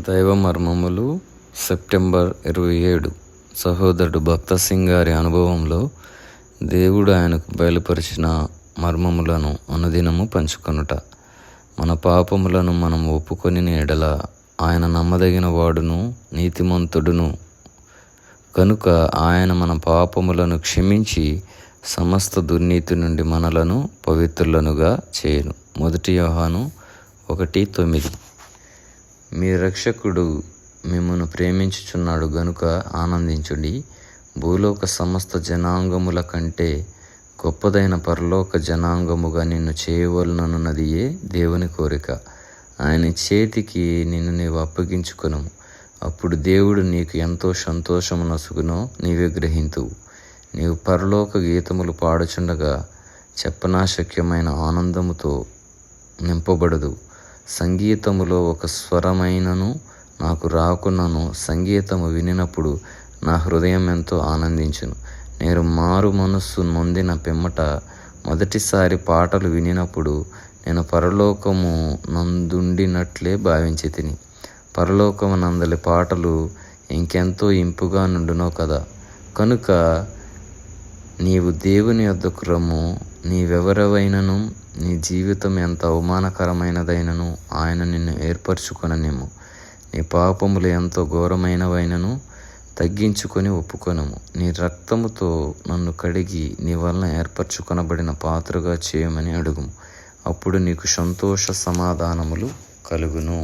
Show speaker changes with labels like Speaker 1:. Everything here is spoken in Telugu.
Speaker 1: దైవ మర్మములు సెప్టెంబర్ 27. సహోదరుడు భక్త సింగ్ గారి అనుభవంలో దేవుడు ఆయనకు బయలుపరిచిన మర్మములను అనుదినము పంచుకొనుట. మన పాపములను మనం ఒప్పుకొని ఎడల ఆయన నమ్మదగిన వాడును నీతిమంతుడును కనుక ఆయన మన పాపములను క్షమించి సమస్త దుర్నీతి నుండి మనలను పవిత్రులనుగా చేయును. 1 యోహాను 1:9. మీ రక్షకుడు మిమ్మును ప్రేమించుచున్నాడు గనుక ఆనందించుడి. భూలోక సమస్త జనాంగముల కంటే గొప్పదైన పరలోక జనాంగముగా నిన్ను చేయవలనన్నదియే దేవుని కోరిక. ఆయన చేతికి నిన్ను నీవు అప్పగించుకొనుము. అప్పుడు దేవుడు నీకు ఎంతో సంతోషము నొసగునో నీవే గ్రహింతువు. నీవు పరలోక గీతములు పాడుచుండగా చెప్పనాశక్యమైన ఆనందముతో నింపబడదు. సంగీతములో ఒక స్వరమైనను నాకు రాకున్నను సంగీతము వినినప్పుడు నా హృదయం ఎంతో ఆనందించును. నేను మారు మనస్సు నొందిన పిమ్మట మొదటిసారి పాటలు వినినప్పుడు నేను పరలోకము నందుండినట్లే భావించి తిని. పరలోకము నందలి పాటలు ఇంకెంతో ఇంపుగా నుండునో కదా. కనుక నీవు దేవుని యొద్దకు రమ్ము. నీవెవరవైనను నీ జీవితం ఎంత అవమానకరమైనదైనను ఆయన నిన్ను ఏర్పరచుకొననిమ్ము. నీ పాపములు ఎంతో ఘోరమైనవైనను తగ్గించుకొని ఒప్పుకొనుము. నీ రక్తముతో నన్ను కడిగి నీ వలన ఏర్పరచుకొనబడిన పాత్రగా చేయమని అడుగుము. అప్పుడు నీకు సంతోష సమాధానములు కలుగును.